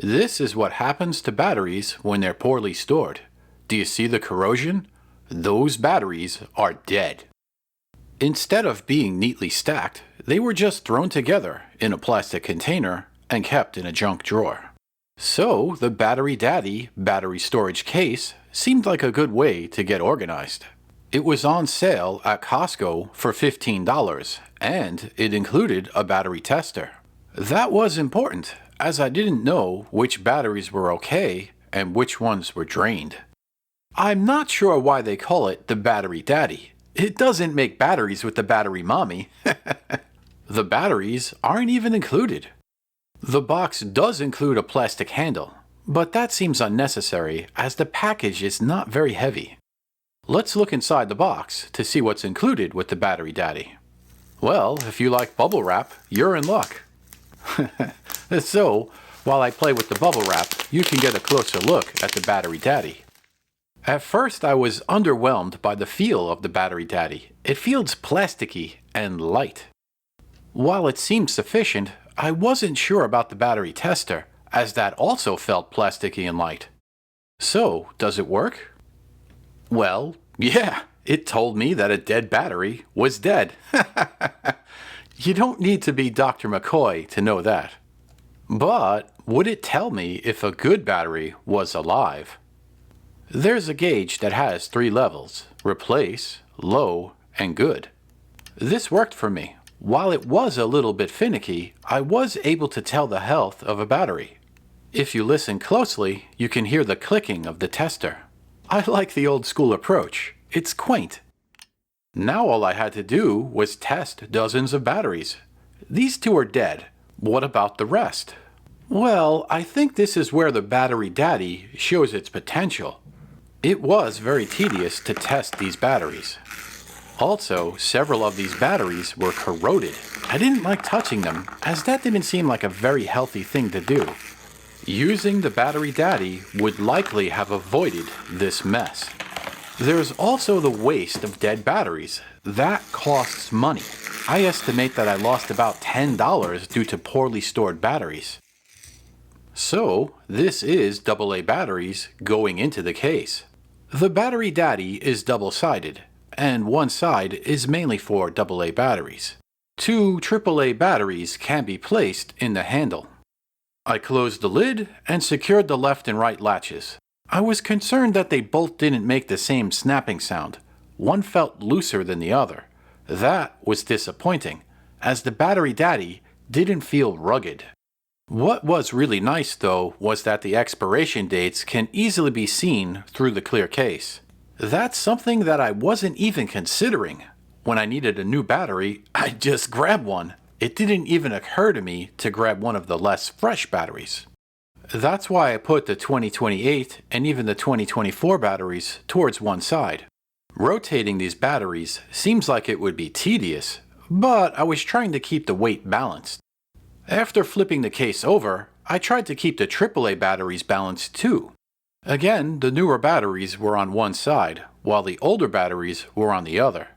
This is what happens to batteries when they're poorly stored. Do you see the corrosion? Those batteries are dead. Instead of being neatly stacked, they were just thrown together in a plastic container and kept in a junk drawer. So the Battery Daddy battery storage case seemed like a good way to get organized. It was on sale at Costco for $15, and it included a battery tester. That was important, as I didn't know which batteries were okay and which ones were drained. I'm not sure why they call it the Battery Daddy. It doesn't make batteries with the Battery Mommy. The batteries aren't even included. The box does include a plastic handle, but that seems unnecessary as the package is not very heavy. Let's look inside the box to see what's included with the Battery Daddy. Well, if you like bubble wrap, you're in luck. So, while I play with the bubble wrap, you can get a closer look at the Battery Daddy. At first I was underwhelmed by the feel of the Battery Daddy. It feels plasticky and light. While it seemed sufficient, I wasn't sure about the battery tester, as that also felt plasticky and light. So, does it work? Well, yeah, it told me that a dead battery was dead. You don't need to be Dr. McCoy to know that. But would it tell me if a good battery was alive? There's a gauge that has 3 levels: replace, low, and good. This worked for me. While it was a little bit finicky, I was able to tell the health of a battery. If you listen closely, you can hear the clicking of the tester. I like the old school approach. It's quaint. Now all I had to do was test dozens of batteries. These 2 are dead. What about the rest? Well, I think this is where the Battery Daddy shows its potential. It was very tedious to test these batteries. Also, several of these batteries were corroded. I didn't like touching them, as that didn't seem like a very healthy thing to do. Using the Battery Daddy would likely have avoided this mess. There's also the waste of dead batteries. That costs money. I estimate that I lost about $10 due to poorly stored batteries. So, this is AA batteries going into the case. The Battery Daddy is double-sided, and one side is mainly for AA batteries. 2 AAA batteries can be placed in the handle. I closed the lid and secured the left and right latches. I was concerned that they both didn't make the same snapping sound. One felt looser than the other. That was disappointing, as the Battery Daddy didn't feel rugged. What was really nice though was that the expiration dates can easily be seen through the clear case. That's something that I wasn't even considering. When I needed a new battery, I'd just grab one. It didn't even occur to me to grab one of the less fresh batteries. That's why I put the 2028 and even the 2024 batteries towards one side. Rotating these batteries seems like it would be tedious, but I was trying to keep the weight balanced. After flipping the case over, I tried to keep the AAA batteries balanced too. Again, the newer batteries were on one side, while the older batteries were on the other.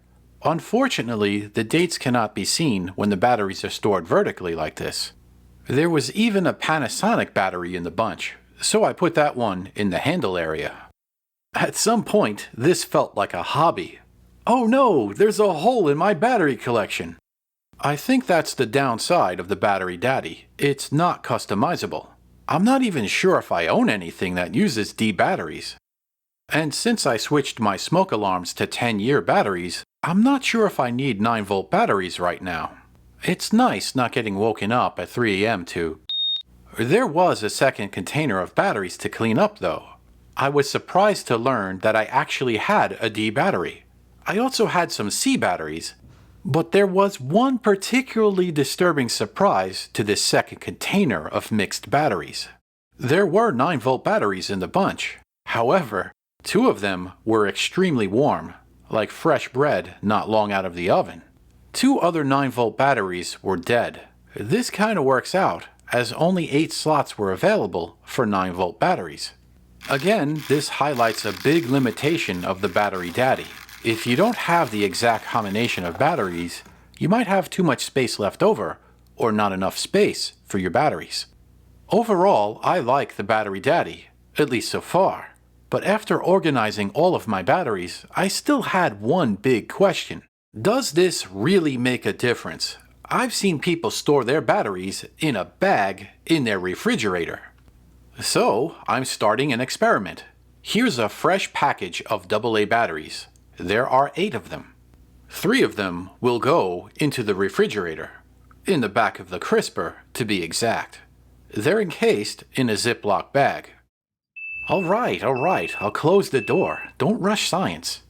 Unfortunately, the dates cannot be seen when the batteries are stored vertically like this. There was even a Panasonic battery in the bunch, so I put that one in the handle area. At some point, this felt like a hobby. Oh no, there's a hole in my battery collection! I think that's the downside of the Battery Daddy. It's not customizable. I'm not even sure if I own anything that uses D batteries. And since I switched my smoke alarms to 10-year batteries, I'm not sure if I need 9-volt batteries right now. It's nice not getting woken up at 3 a.m. to... There was a second container of batteries to clean up though. I was surprised to learn that I actually had a D battery. I also had some C batteries, but there was one particularly disturbing surprise to this second container of mixed batteries. There were 9-volt batteries in the bunch. However, 2 of them were extremely warm, like fresh bread not long out of the oven. 2 other 9-volt batteries were dead. This kinda works out, as only 8 slots were available for 9-volt batteries. Again, this highlights a big limitation of the Battery Daddy. If you don't have the exact combination of batteries, you might have too much space left over, or not enough space for your batteries. Overall, I like the Battery Daddy, at least so far. But after organizing all of my batteries, I still had one big question. Does this really make a difference? I've seen people store their batteries in a bag in their refrigerator. So, I'm starting an experiment. Here's a fresh package of AA batteries. There are 8 of them. 3 of them will go into the refrigerator, in the back of the crisper to be exact. They're encased in a Ziploc bag. All right, I'll close the door. Don't rush science.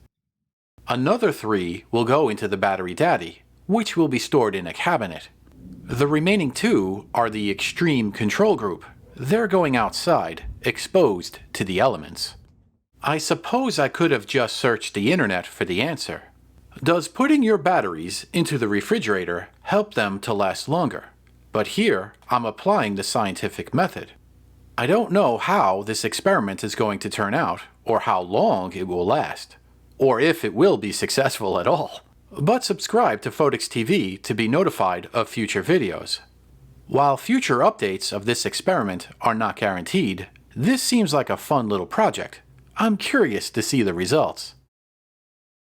Another 3 will go into the Battery Daddy, which will be stored in a cabinet. The remaining 2 are the extreme control group. They're going outside, exposed to the elements. I suppose I could have just searched the internet for the answer. Does putting your batteries into the refrigerator help them to last longer? But here, I'm applying the scientific method. I don't know how this experiment is going to turn out, or how long it will last, or if it will be successful at all. But subscribe to Photix TV to be notified of future videos. While future updates of this experiment are not guaranteed, this seems like a fun little project. I'm curious to see the results.